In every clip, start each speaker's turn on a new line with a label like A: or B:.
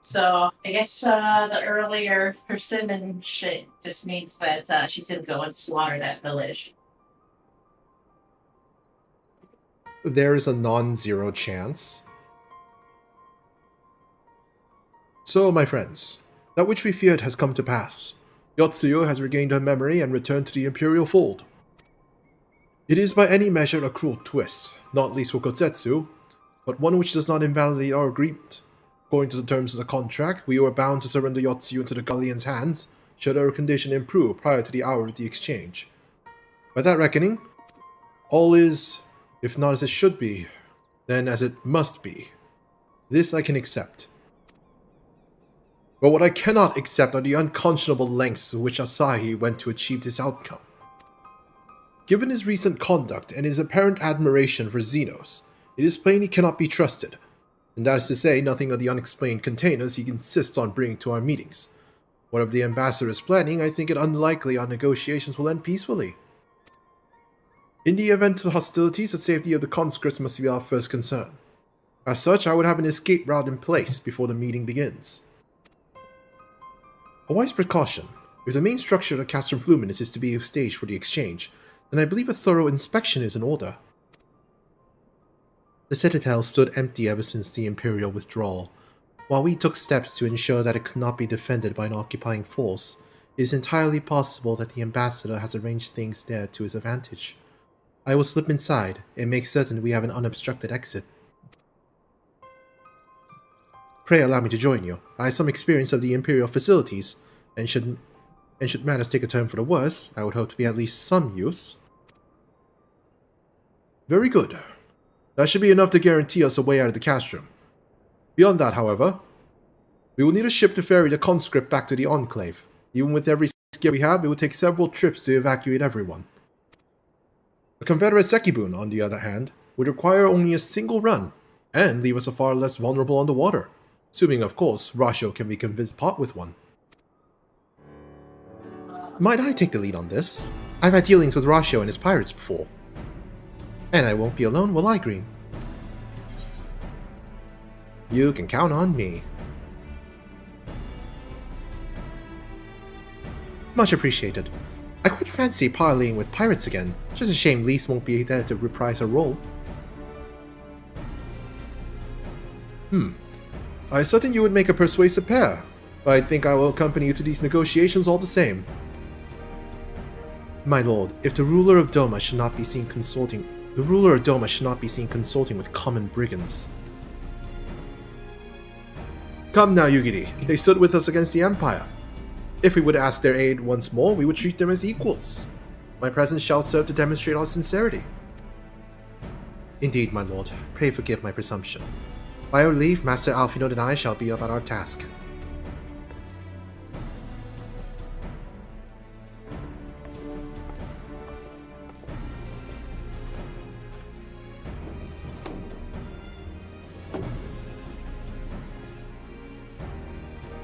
A: So I guess the earlier persimmon shit just means that she's gonna go and slaughter that village.
B: There is a non-zero chance. So, my friends, that which we feared has come to pass. Yotsuyo has regained her memory and returned to the Imperial fold. It is by any measure a cruel twist, not least for Kotetsu, but one which does not invalidate our agreement. According to the terms of the contract, we were bound to surrender Yotsuyo into the Guardian's hands should her condition improve prior to the hour of the exchange. By that reckoning, all is, if not as it should be, then as it must be. This I can accept. But what I cannot accept are the unconscionable lengths to which Asahi went to achieve this outcome. Given his recent conduct and his apparent admiration for Xenos, it is plain he cannot be trusted, and that is to say nothing of the unexplained containers he insists on bringing to our meetings. Whatever the ambassador is planning, I think it unlikely our negotiations will end peacefully. In the event of hostilities, the safety of the conscripts must be our first concern. As such, I would have an escape route in place before the meeting begins. A wise precaution. If the main structure of the Castrum Fluminus is to be staged for the exchange, then I believe a thorough inspection is in order. The citadel stood empty ever since the Imperial withdrawal. While we took steps to ensure that it could not be defended by an occupying force, it is entirely possible that the ambassador has arranged things there to his advantage. I will slip inside and make certain we have an unobstructed exit. Pray allow me to join you. I have some experience of the Imperial facilities, and should matters take a turn for the worse, I would hope to be at least some use. Very good. That should be enough to guarantee us a way out of the castrum. Beyond that, however, we will need a ship to ferry the conscript back to the Enclave. Even with every skill we have, it would take several trips to evacuate everyone. A Confederate Sekibun, on the other hand, would require only a single run, and leave us far less vulnerable on the water. Assuming, of course, Rasho can be convinced part with one. Might I take the lead on this? I've had dealings with Rasho and his pirates before. And I won't be alone, will I, Green? You can count on me. Much appreciated. I quite fancy parleying with pirates again. Just a shame Lise won't be there to reprise her role. I was certain you would make a persuasive pair, but I think I will accompany you to these negotiations all the same. My lord, if the ruler of Doma should not be seen consulting with common brigands. Come now, Yugiri. They stood with us against the Empire. If we would ask their aid once more, we would treat them as equals. My presence shall serve to demonstrate our sincerity. Indeed, my lord. Pray forgive my presumption. By your leave, Master Alphinaud and I shall be about our task.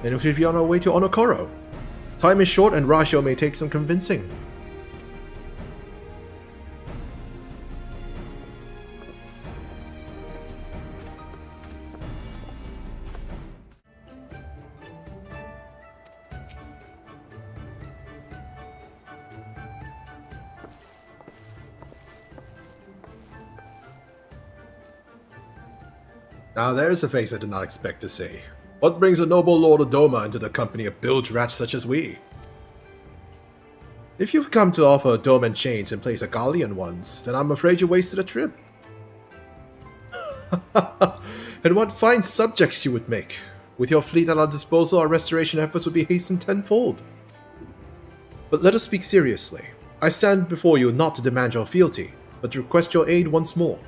B: And we should be on our way to Onokoro. Time is short and Rasho may take some convincing. Now there's a face I did not expect to see. What brings a noble lord of Doma into the company of bilge rats such as we? If you've come to offer Doman chains in place of Gallian ones, then I'm afraid you wasted a trip. And what fine subjects you would make. With your fleet at our disposal, our restoration efforts would be hastened tenfold. But let us speak seriously. I stand before you not to demand your fealty, but to request your aid once more.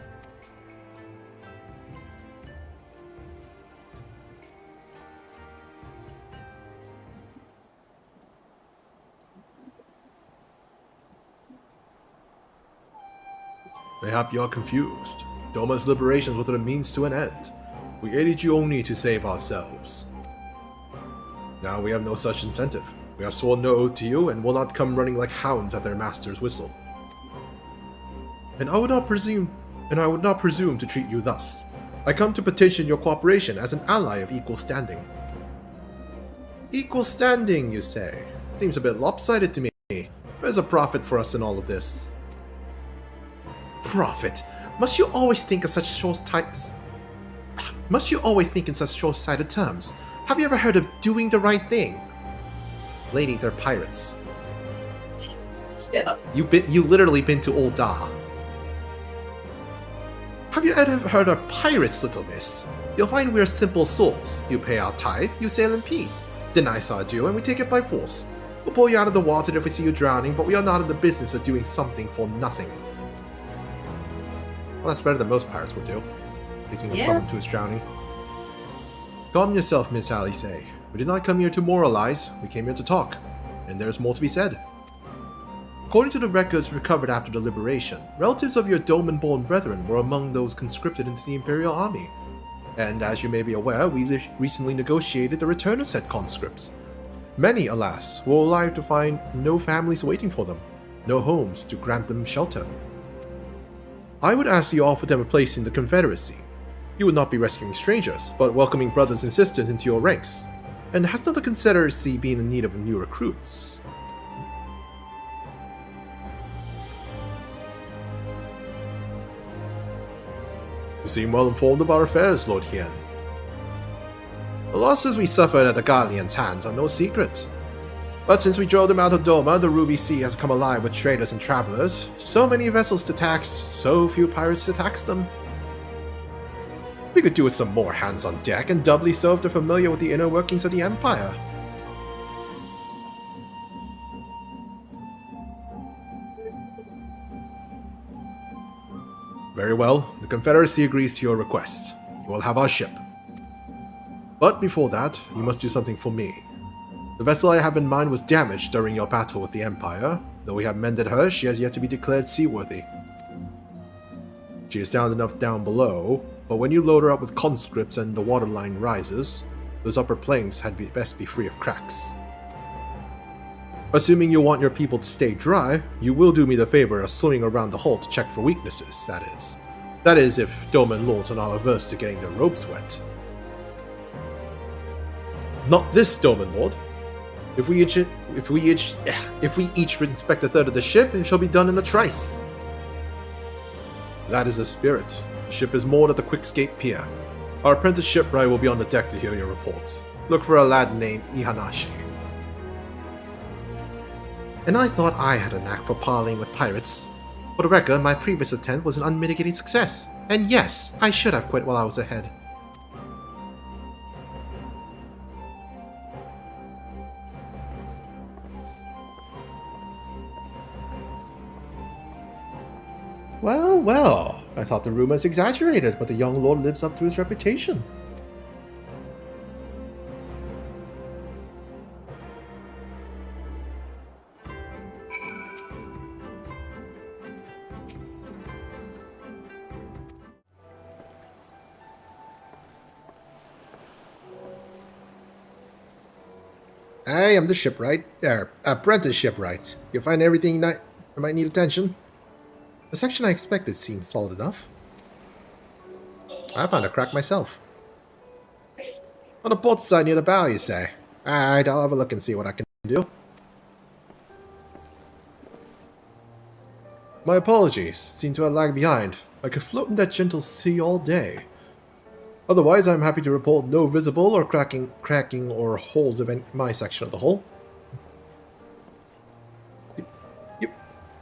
B: Mayhap you are confused. Doma's liberations were the means to an end. We aided you only to save ourselves. Now we have no such incentive. We have sworn no oath to you and will not come running like hounds at their master's whistle. And I would not presume to treat you thus. I come to petition your cooperation as an ally of equal standing. Equal standing, you say? Seems a bit lopsided to me. Where's a profit for us in all of this? Profit? Must you always think in such short-sighted terms? Have you ever heard of doing the right thing? Lady, they're pirates.
A: Yeah.
B: You literally been to Old Da. Have you ever heard of pirates, little miss? You'll find we're simple souls. You pay our tithe, you sail in peace. Deny us our due, and we take it by force. We'll pull you out of the water if we see you drowning, but we are not in the business of doing something for nothing. Well, that's better than most pirates will do. Picking up someone to his drowning. Calm yourself, Miss Alice. We did not come here to moralize, we came here to talk. And there's more to be said. According to the records recovered after the liberation, relatives of your Doman-born brethren were among those conscripted into the Imperial Army. And as you may be aware, we recently negotiated the return of said conscripts. Many, alas, were alive to find no families waiting for them, no homes to grant them shelter. I would ask you offer them a place in the Confederacy. You would not be rescuing strangers, but welcoming brothers and sisters into your ranks. And has not the Confederacy been in need of new recruits? You seem well informed of our affairs, Lord Hien. The losses we suffered at the Guardian's hands are no secret. But since we drove them out of Doma, the Ruby Sea has come alive with traders and travelers. So many vessels to tax, so few pirates to tax them. We could do with some more hands on deck, and doubly so if they're familiar with the inner workings of the Empire. Very well, the Confederacy agrees to your request. You will have our ship. But before that, you must do something for me. The vessel I have in mind was damaged during your battle with the Empire. Though we have mended her, she has yet to be declared seaworthy. She is sound enough down below, but when you load her up with conscripts and the waterline rises, those upper planks had best be free of cracks. Assuming you want your people to stay dry, you will do me the favor of swimming around the hull to check for weaknesses, that is. That is, if Doman lords are not averse to getting their robes wet. Not this Doman lord. If we each inspect a third of the ship, it shall be done in a trice. That is a spirit. The ship is moored at the Quickscape Pier. Our apprentice shipwright will be on the deck to hear your reports. Look for a lad named Ihanashi. And I thought I had a knack for parleying with pirates. For the record, my previous attempt was an unmitigated success. And yes, I should have quit while I was ahead. Well, well, I thought the rumors exaggerated, but the young lord lives up to his reputation. Hey, I'm the shipwright. Apprentice shipwright. You find everything that might need attention? The section I expected seems solid enough. I found a crack myself. On the port side near the bow, you say? Alright, I'll have a look and see what I can do. My apologies. Seem to have lagged behind. I could float in that gentle sea all day. Otherwise, I'm happy to report no visible or cracking or holes of my section of the hull.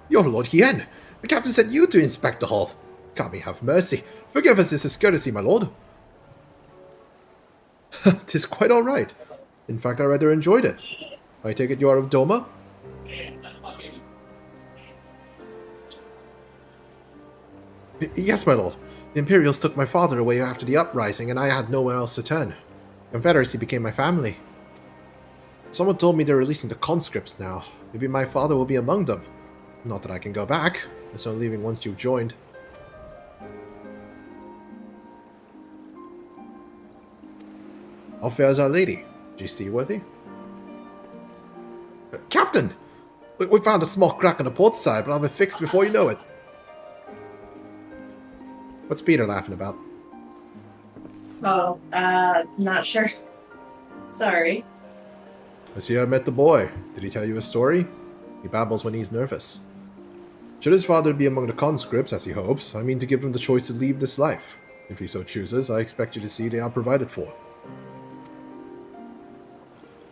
B: Your Lord Hien! The captain sent you to inspect the hull. God may have mercy. Forgive us this discourtesy, my lord. 'Tis quite all right. In fact, I rather enjoyed it. I take it you are of Doma? Yes, my lord. The Imperials took my father away after the uprising, and I had nowhere else to turn. The Confederacy became my family. Someone told me they're releasing the conscripts now. Maybe my father will be among them. Not that I can go back. There's no leaving once you've joined. How fares Our Lady? Is she seaworthy? Captain! We found a small crack on the port side, but I'll have it fixed before you know it. What's Peter laughing about?
A: Oh, not sure. Sorry.
B: I see I met the boy. Did he tell you a story? He babbles when he's nervous. Should his father be among the conscripts, as he hopes, I mean to give him the choice to leave this life. If he so chooses, I expect you to see they are provided for.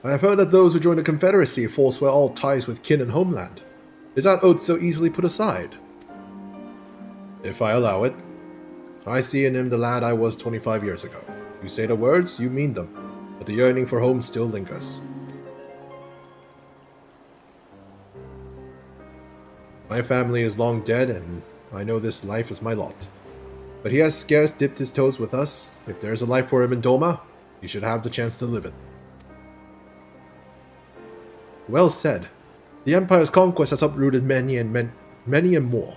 B: I have heard that those who join the Confederacy forswear all ties with kin and homeland. Is that oath so easily put aside? If I allow it. I see in him the lad I was 25 years ago. You say the words, you mean them, but the yearning for home still lingers. My family is long dead, and I know this life is my lot. But he has scarce dipped his toes with us. If there is a life for him in Doma, he should have the chance to live it. Well said. The Empire's conquest has uprooted many and more.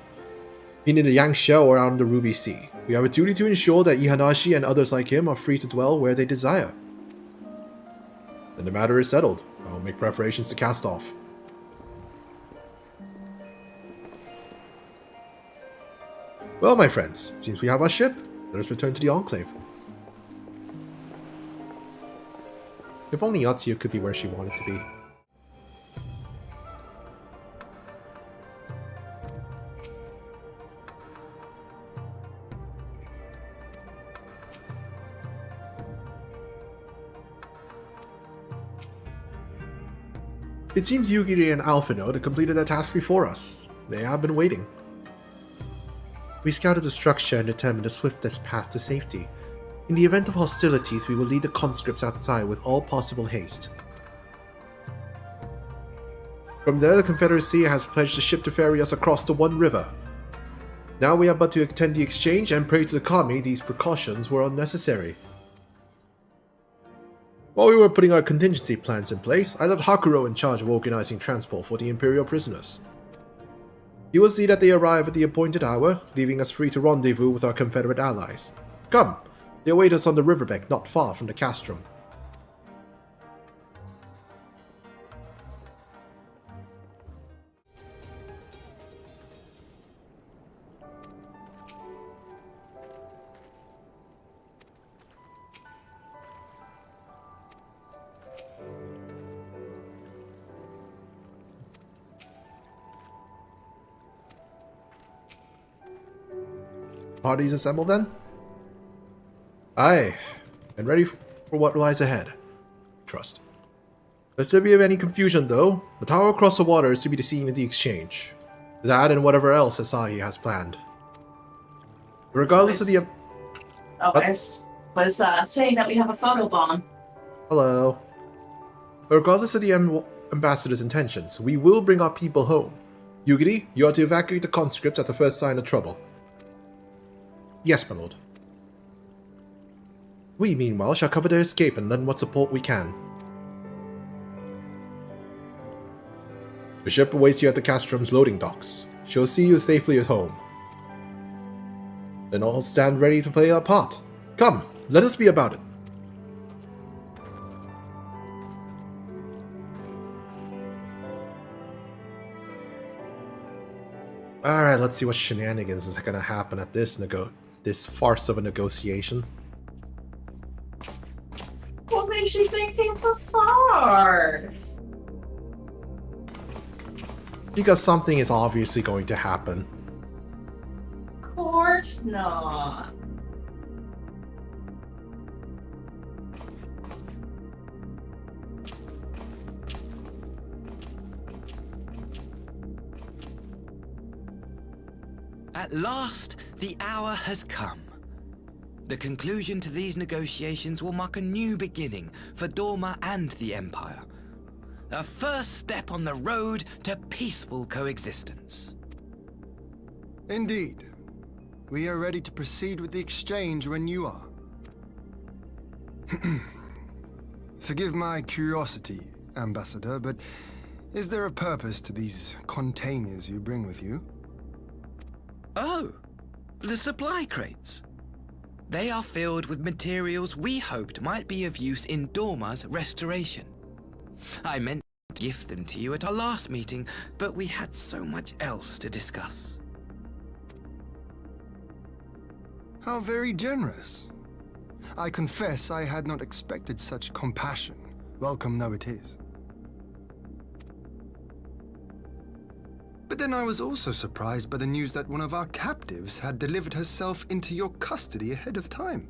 B: Been in the Yangtze or out in the Ruby Sea. We have a duty to ensure that Ihanashi and others like him are free to dwell where they desire. Then the matter is settled. I will make preparations to cast off. Well, my friends, since we have our ship, let us return to the Enclave. If only Yatsuya could be where she wanted to be. It seems Yugiri and Alphino have completed their task before us. They have been waiting. We scouted the structure and determined the swiftest path to safety. In the event of hostilities, we will lead the conscripts outside with all possible haste. From there, the Confederacy has pledged a ship to ferry us across the One River. Now we have but to attend the exchange and pray to the kami these precautions were unnecessary. While we were putting our contingency plans in place, I left Hakuro in charge of organizing transport for the Imperial prisoners. He will see that they arrive at the appointed hour, leaving us free to rendezvous with our Confederate allies. Come, they await us on the riverbank not far from the castrum. Parties assembled then? Aye, and ready for what lies ahead. Trust. Lest there be any confusion though, the tower across the water is to be the scene of the exchange. That and whatever else Asahi has planned. Regardless of the...
A: was saying that we have a photo bomb.
B: Hello. Regardless of the ambassador's intentions, we will bring our people home. Yugiri, you are to evacuate the conscripts at the first sign of trouble. Yes, my lord. We, meanwhile, shall cover their escape and lend what support we can. The ship awaits you at the castrum's loading docks. She'll see you safely at home. Then all stand ready to play our part. Come, let us be about it. Alright, let's see what shenanigans is gonna happen at this farce of a negotiation.
A: What makes you think it's a farce?
B: Because something is obviously going to happen.
A: Of course not.
C: At last, the hour has come. The conclusion to these negotiations will mark a new beginning for Doma and the Empire. A first step on the road to peaceful coexistence.
D: Indeed. We are ready to proceed with the exchange when you are. Forgive my curiosity, Ambassador, but is there a purpose to these containers you bring with you?
C: Oh, the supply crates. They are filled with materials we hoped might be of use in Dorma's restoration. I meant to gift them to you at our last meeting, but we had so much else to discuss.
D: How very generous. I confess I had not expected such compassion. Welcome though it is. But then I was also surprised by the news that one of our captives had delivered herself into your custody ahead of time.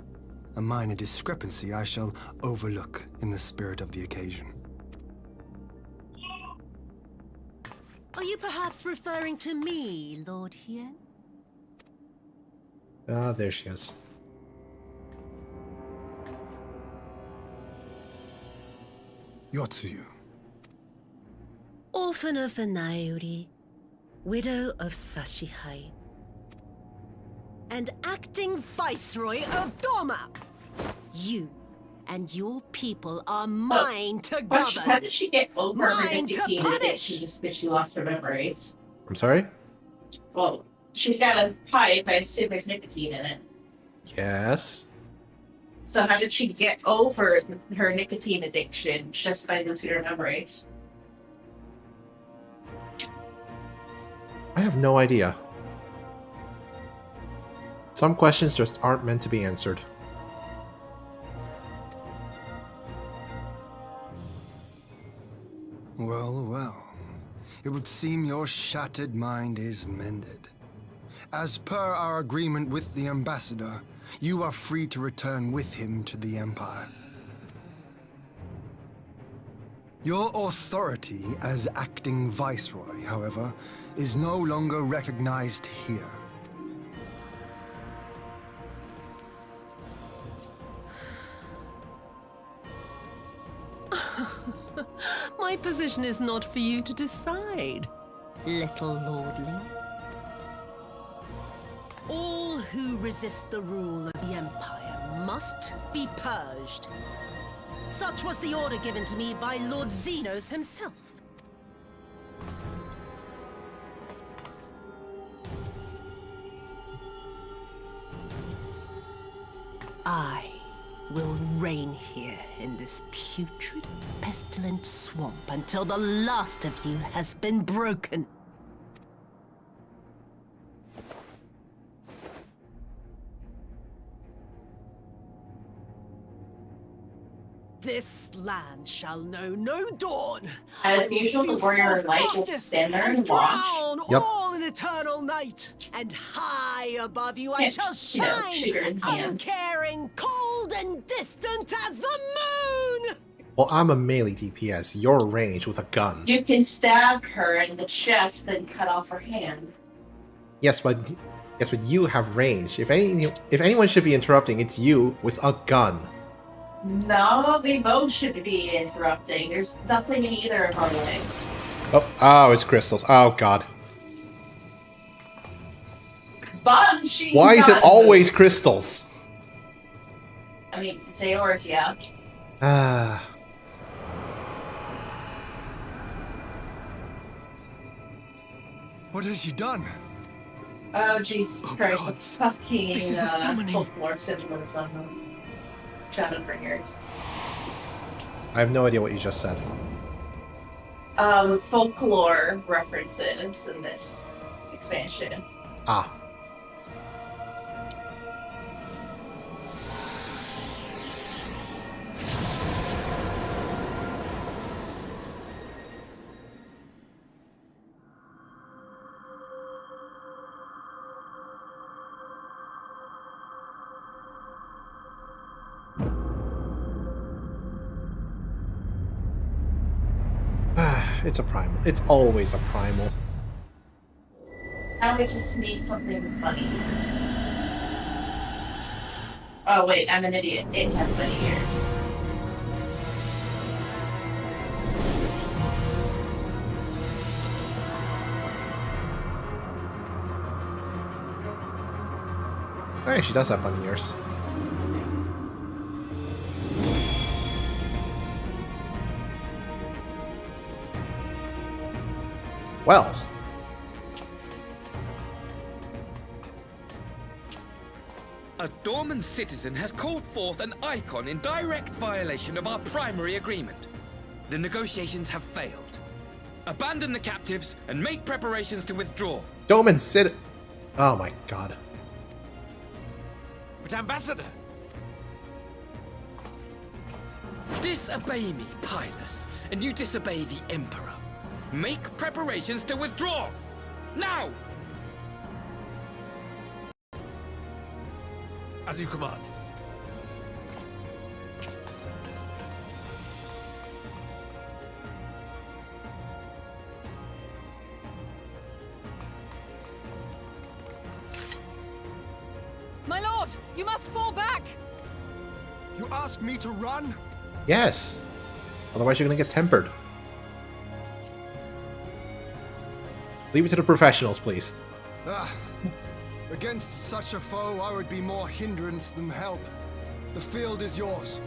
D: A minor discrepancy I shall overlook in the spirit of the occasion.
E: Are you perhaps referring to me, Lord Hien?
B: Ah, there she is.
D: Yotsuyu.
E: Orphan of the Nairi, widow of Sashihai, and acting Viceroy of Dorma. You and your people are mine to govern.
A: How did she get over her
E: Mine to
A: nicotine
E: punish.
A: addiction just because she lost her memories?
B: I'm sorry?
A: Well, she's got a pipe. I assume there's nicotine in it.
B: Yes.
A: So how did she get over her nicotine addiction just by losing her memories?
B: I have no idea. Some questions just aren't meant to be answered.
D: Well, well. It would seem your shattered mind is mended. As per our agreement with the ambassador, you are free to return with him to the Empire. Your authority as acting Viceroy, however, is no longer recognized here.
E: My position is not for you to decide, little lordling. All who resist the rule of the Empire must be purged. Such was the order given to me by Lord Xenos himself. I will reign here in this putrid, pestilent swamp until the last of you has been broken. This land shall know no dawn.
A: As
E: I will
A: usual, the
E: spew
A: warrior
E: forth
A: light will
E: darkness
A: stand there and watch.
E: drown
B: Yep.
E: all in eternal night. And high above you I
A: Can't
E: shall
A: just, you know,
E: shine,
A: shoot her in the hand.
E: uncaring, cold and distant as the moon.
B: Well, I'm a melee DPS. You're ranged with a gun.
A: You can stab her in the chest, then cut off her hand.
B: Yes, but you have range. If anyone should be interrupting, it's you with a gun.
A: No, we both should be interrupting. There's nothing in either of our legs.
B: Oh, it's crystals. Oh god.
A: Banshee!
B: Why is it
A: gun.
B: always crystals?
A: I mean, it's yours, yeah.
B: Ah.
D: What has she done?
A: Oh, Jesus
D: Oh,
A: Christ.
D: God.
A: The fucking
D: This is a summoning.
A: folklore symbolism. Shadowbringers.
B: I have no idea what you just said.
A: Folklore references in this expansion.
B: Ah. It's a primal. It's always a primal.
A: Now we just need something funny. Oh wait, I'm an idiot. It has many ears.
B: Hey, she does have bunny ears. Well.
C: A Dorman citizen has called forth an icon in direct violation of our primary agreement. The negotiations have failed. Abandon the captives and make preparations to withdraw.
B: Doman sit. Oh my god.
F: But Ambassador!
C: Disobey me, Pilus, and you disobey the Emperor. Make preparations to withdraw. Now!
F: As you command.
G: My lord, you must fall back!
D: You ask me to run?
B: Yes. Otherwise, you're gonna get tempered. Leave it to the professionals, please.
D: Ah, against such a foe, I would be more hindrance than help. The field is yours.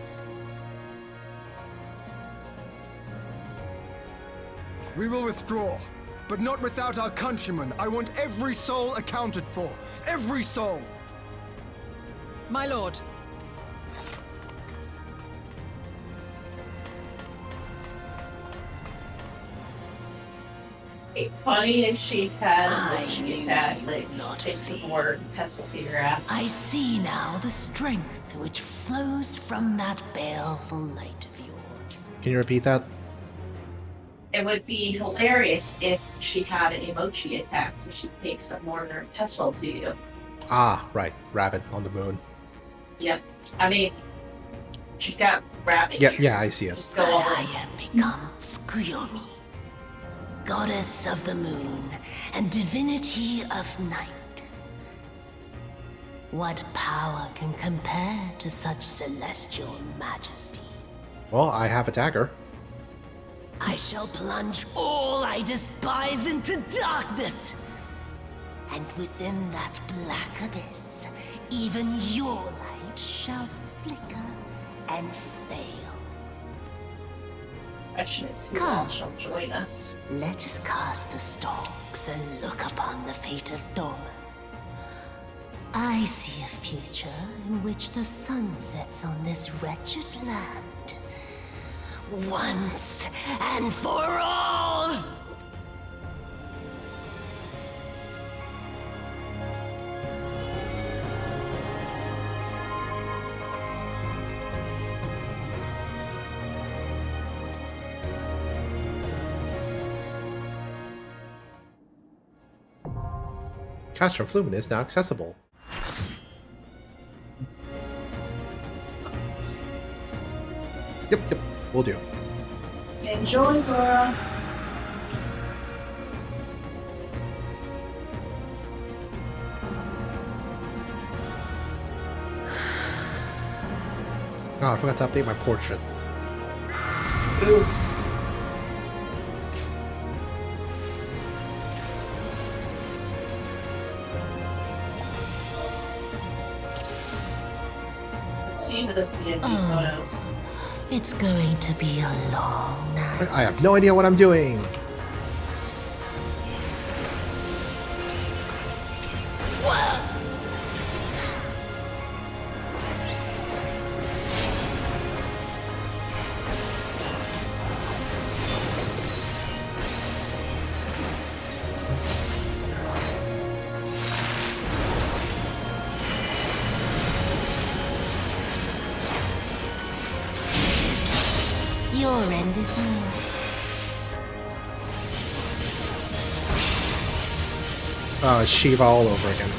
D: We will withdraw, but not without our countrymen. I want every soul accounted for. Every soul!
G: My lord.
A: Funny as she had
E: I
A: what she
E: knew
A: had,
E: you
A: like
E: would not
A: takes the
E: flee.
A: border and pestle to your ass.
E: I see now the strength which flows from that baleful light of yours.
B: Can you repeat that?
A: It would be hilarious if she had an emoji attack, so she takes a mortar and pestle to you.
B: Ah, right. Rabbit on the moon.
A: Yep. I mean, she's got rabbit
B: Yeah,
A: ears.
B: yeah, I see it.
A: Just go
E: But
A: all
E: I
A: in.
E: am become Tsukuyomi, goddess of the moon and divinity of night. What power can compare to such celestial majesty?
B: Well, I have a dagger.
E: I shall plunge all I despise into darkness. And within that black abyss, even your light shall flicker and fail.
A: Question is who
E: Come.
A: all shall join us.
E: Let us cast the stalks and look upon the fate of Dorma. I see a future in which the sun sets on this wretched land. Once and for all!
B: Castro Flumen is now accessible. Yep, will do.
A: Enjoy, Zora.
B: Oh, I forgot to update my portrait.
A: Ooh. Let's see those DMV photos.
E: It's going to be a long night.
B: I have no idea what I'm doing.
E: Your end is near.
B: Shiva all over again.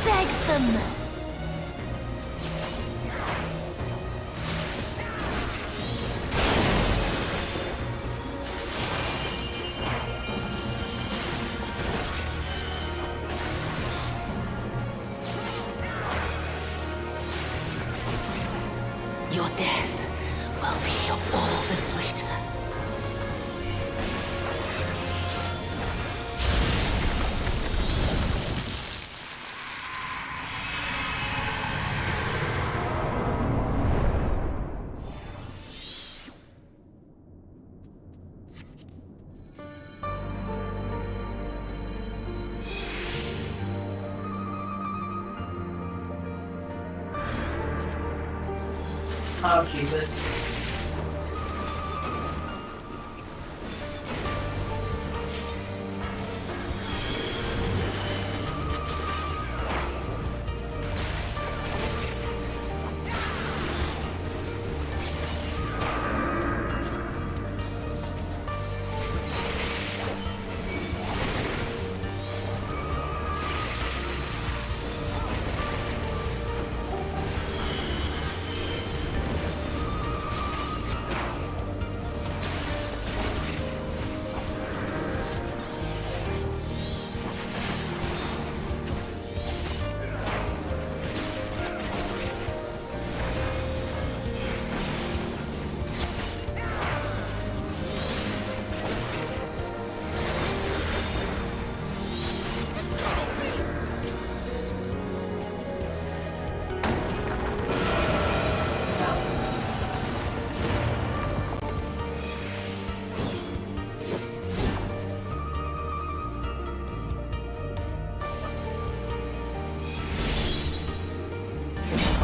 E: Beg the mercy. Your death will be all the sweeter.
A: Oh, Jesus.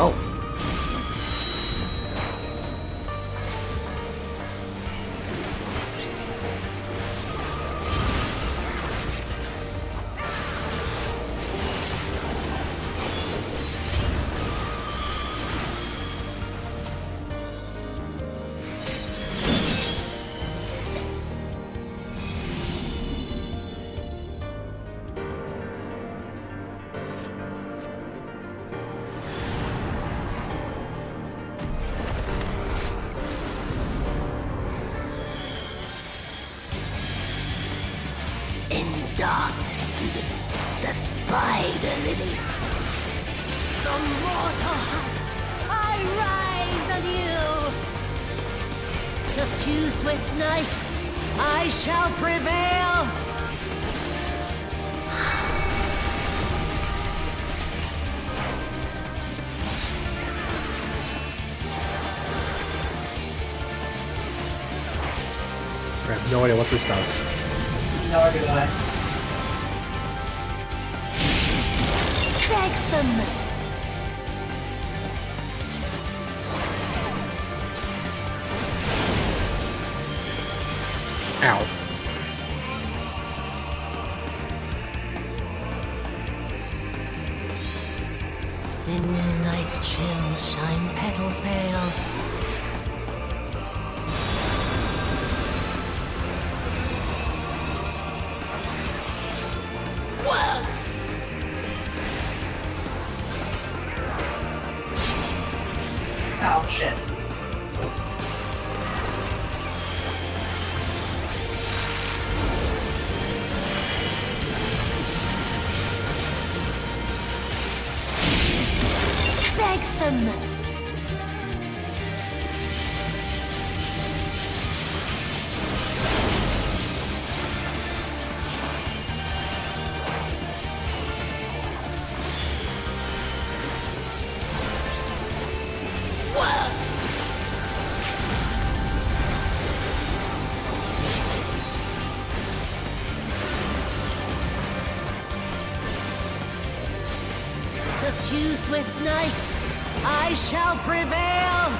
B: Oh.
E: In darkness blooms the spider lily. From mortal husk, I rise anew. Suffused with night, I shall prevail.
B: I have no idea what this does.
A: Nor do I.
E: Beg for mercy.
B: Ow.
E: In night's chill shine petals pale.
A: Oh, shit.
E: Beg for mercy. Suffused with night, I shall prevail.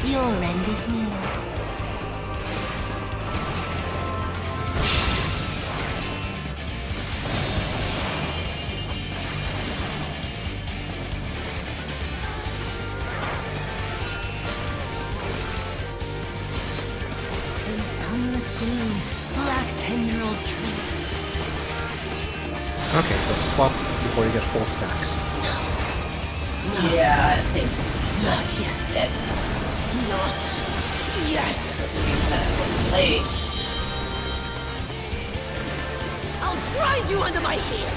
E: Your end is near. In sunless gloom, black tendrils trail.
B: Okay, so swap before you get full stacks.
A: Yeah, I think
E: Not yet.
A: that
E: Not yet.
A: was late.
E: I'll grind you under my heel.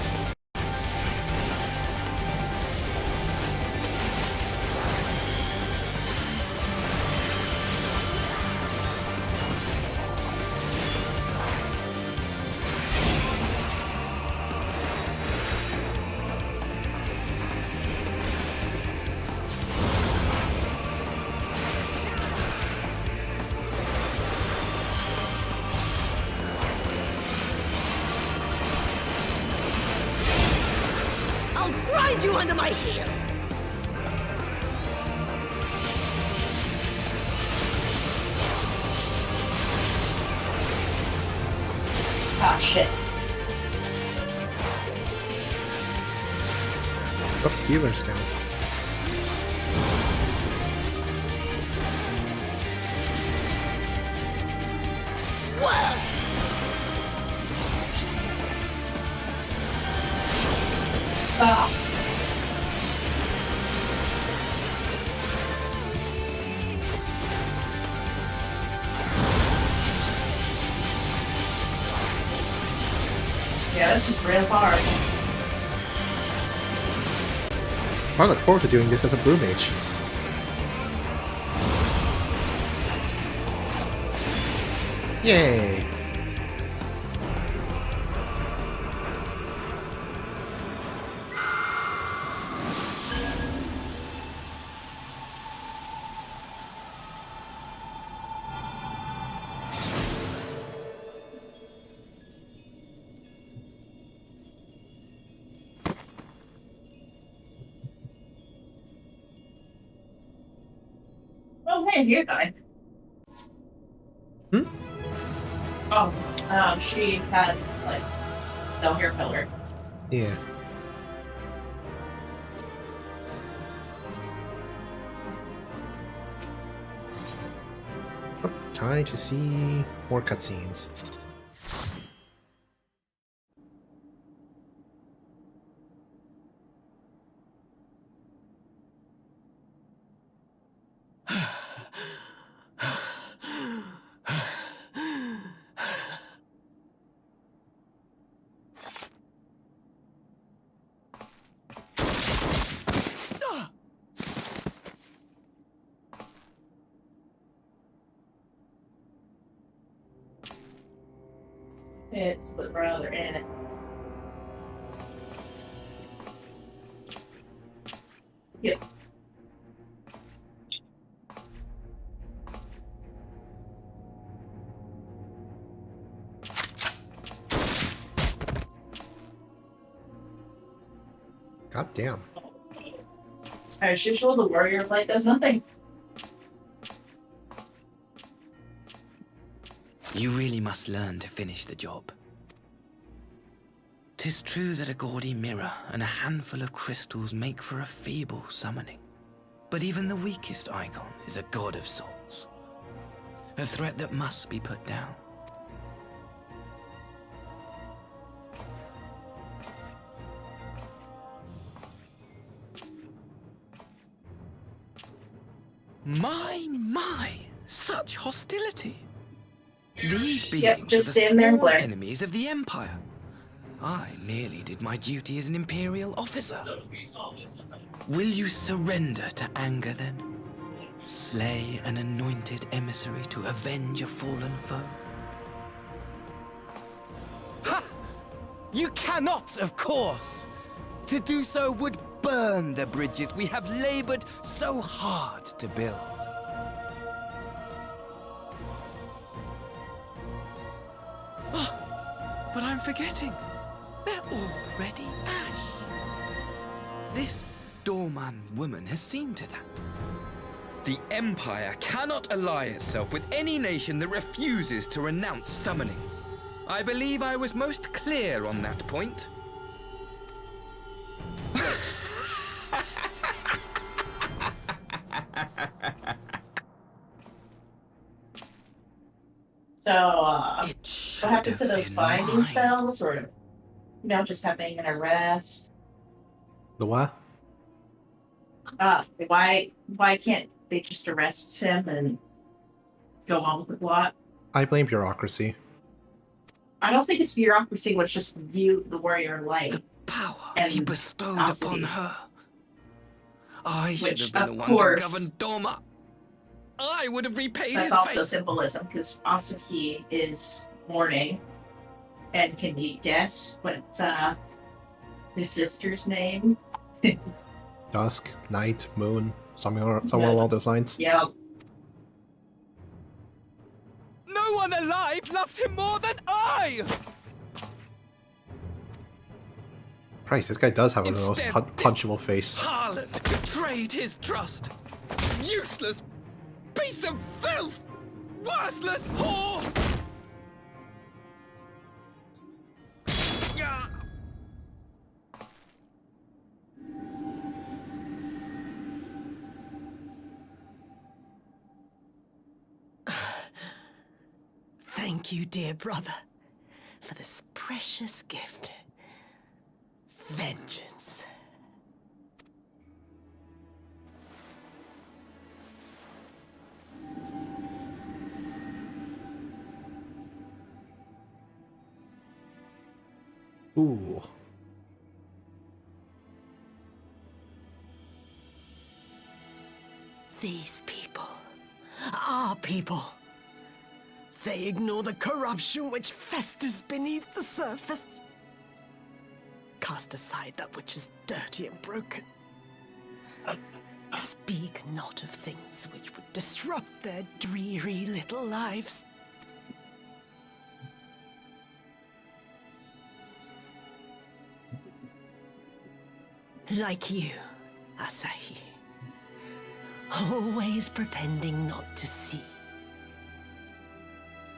E: am I here?
A: Ah, shit.
B: Oh, healer's down.
A: Ah. Yeah, this is real hard.
B: I look forward to doing this as a blue mage. Yay!
A: Oh, hey, you're dying.
B: Hmm?
A: Oh, she had, like, no hair filler.
B: Yeah. Oh, time to see more cutscenes.
A: It's the brother in it. Yep.
B: God damn.
A: As usual, the warrior flight does nothing.
C: You really must learn to finish the job. 'Tis true that a gaudy mirror and a handful of crystals make for a feeble summoning. But even the weakest icon is a god of sorts. A threat that must be put down. My, such hostility. These beings
A: just
C: are the
A: stand there and
C: sworn
A: glare.
C: enemies of the Empire. I merely did my duty as an Imperial officer. Will you surrender to anger then? Slay an anointed emissary to avenge a fallen foe?
F: Ha! You cannot, of course! To do so would burn the bridges we have labored so hard to build.
C: Oh, but I'm forgetting. They're already ash. This Dorman woman has seen to that. The Empire cannot ally itself with any nation that refuses to renounce summoning. I believe I was most clear on that point.
A: So,
C: It
A: what
C: should
A: happened to
C: have
A: those
C: been
A: binding
C: mine.
A: spells, or just having an arrest?
B: The what?
A: Why can't they just arrest him and go on with the plot?
B: I blame bureaucracy.
A: I don't think it's bureaucracy, which just view the warrior light.
C: The power
A: And
C: he bestowed
A: Cassidy.
C: upon her. I should
A: Which,
C: have been
A: of
C: the one
A: course-
C: to govern Dorma. I would have repaid
A: That's
C: his
A: also
C: fate.
A: symbolism, because Asuki is mourning. And can you guess what his sister's name?
B: Dusk, night, moon, somewhere
A: Yeah.
B: along those lines.
A: Yep.
F: No one alive loves him more than I!
B: Christ, this guy does have a most
C: Instead,
B: punchable face.
C: Harlot betrayed his trust. Useless piece of filth! Worthless whore!
E: Thank you, dear brother, for this precious gift. Vengeance.
B: Ooh.
E: These people, our people, they ignore the corruption which festers beneath the surface. Cast aside that which is dirty and broken. Speak not of things which would disrupt their dreary little lives. Like you, Asahi. Always pretending not to see.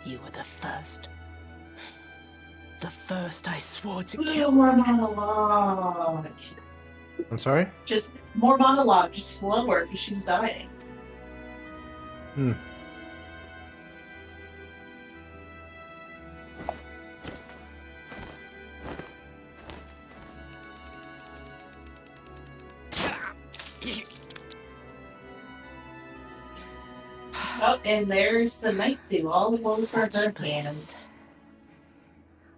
E: You were the first. The first I swore to kill.
A: More monologue.
B: I'm sorry?
A: Just more monologue, just slower, because she's dying.
B: Hmm.
A: Oh, and there's the Nightbloom all over
E: Such
A: her
E: bliss.
A: hands.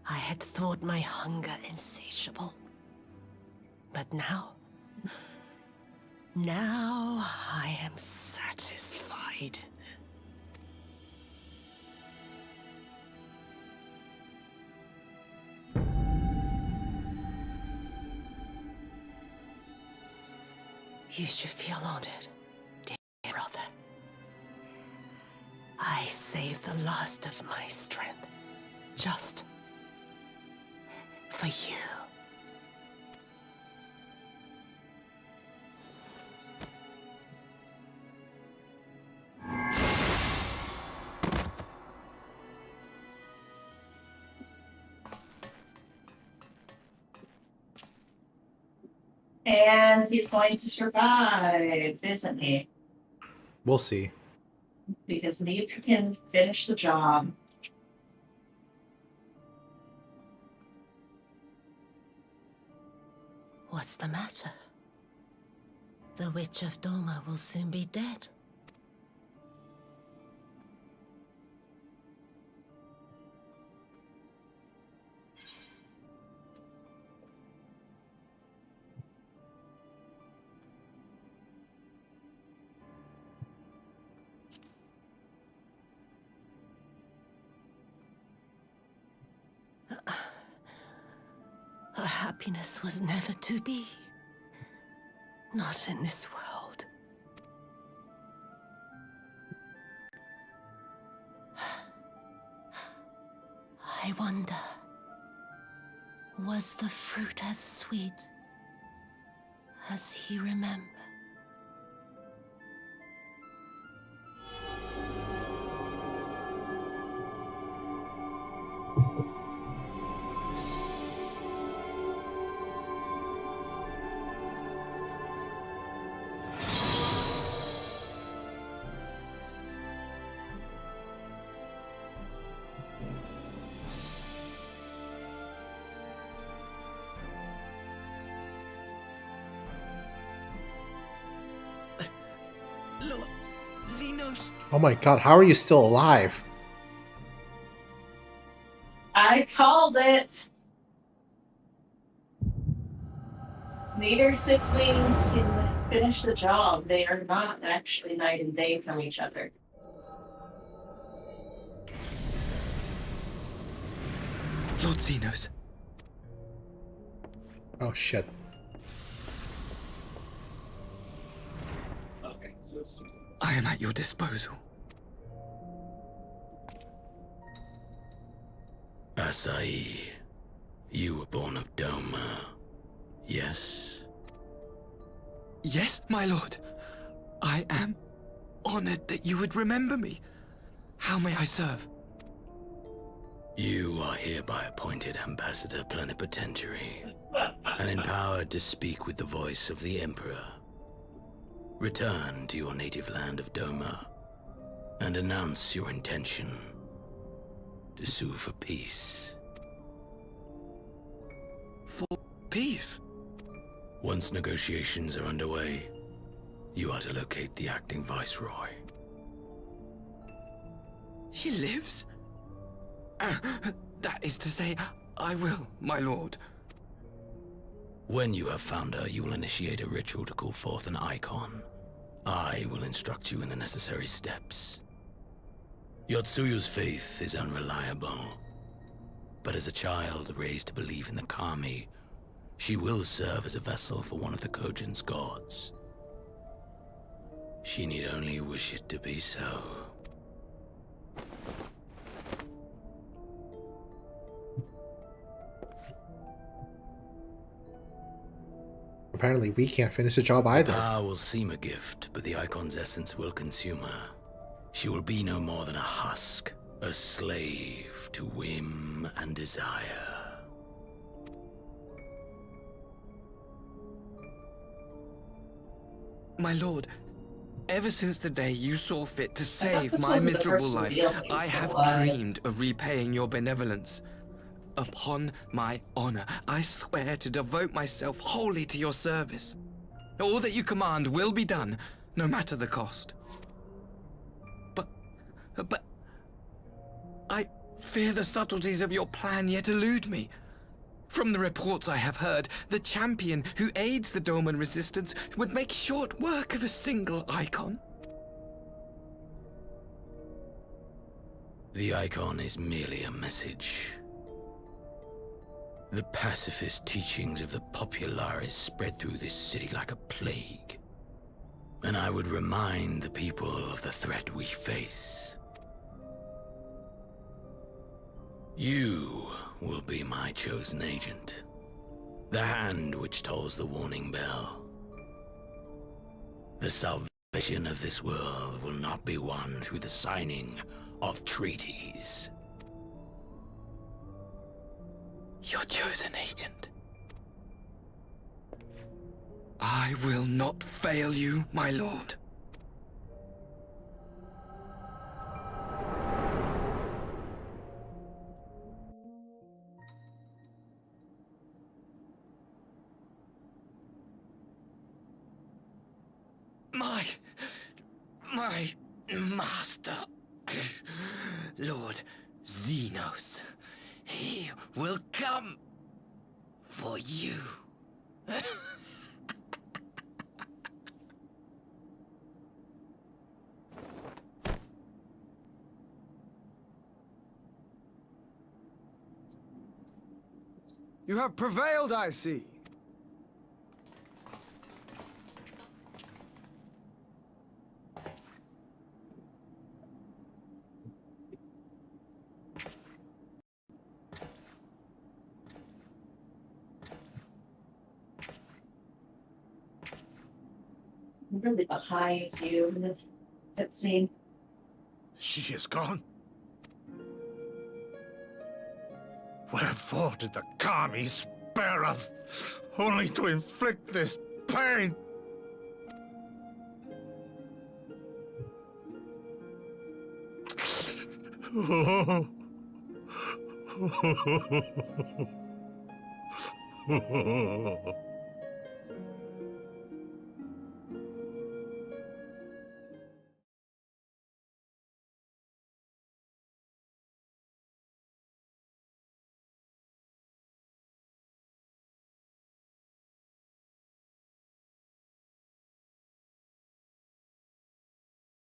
E: I had thought my hunger insatiable. But now I am satisfied. You should feel honored, dear brother. I saved the last of my strength, just for you.
A: And he's going to survive, isn't he?
B: We'll see.
A: Because neither can finish the job.
E: What's the matter? The Witch of Doma will soon be dead. Her happiness was never to be. Not in this world. I wonder, was the fruit as sweet as he remembered?
C: Lord Xenos.
B: Oh my god, how are you still alive?
A: I called it! Neither sibling can finish the job. They are not actually night and day from each other.
C: Lord Xenos.
B: Oh shit.
C: I am at your disposal.
H: Asahi, you were born of Doma.
C: Yes? Yes, my lord. I am honored that you would remember me. How may I serve? You are hereby appointed Ambassador Plenipotentiary and empowered to speak with the voice of the Emperor. Return to your native land of Doma and announce your intention to sue for peace. For peace? Once negotiations are underway, you are to locate the acting Viceroy. She lives? That is to say, I will, my lord. When you have found her, you will initiate a ritual to call forth an icon. I will instruct you in the necessary steps. Yotsuyu's faith is unreliable, but as a child raised to believe in the Kami, she will serve as a vessel for one of the Kojin's gods. She need only wish it to be so.
B: Apparently we can't finish the job either.
C: Power will seem a gift, but the icon's essence will consume her. She will be no more than a husk, a slave to whim and desire. My lord, ever since the day you saw fit to save
A: this
C: my
A: wasn't the
C: miserable
A: first
C: life,
A: reveal piece,
C: I
A: so
C: have
A: why?
C: dreamed of repaying your benevolence. Upon my honor, I swear to devote myself wholly to your service. All that you command will be done, no matter the cost. But I fear the subtleties of your plan yet elude me. From the reports I have heard, the champion who aids the Doman resistance would make short work of a single icon. The icon is merely a message. The pacifist teachings of the Populares spread through this city like a plague. And I would remind the people of the threat we face. You will be my chosen agent. The hand which tolls the warning bell. The salvation of this world will not be won through the signing of treaties. Your chosen agent. I will not fail you, my lord. My master, Lord Xenos, he will come for you.
D: You have prevailed, I see.
A: Really behind you in the cutscene.
H: She is gone. Wherefore did the Kami spare us, only to inflict this pain?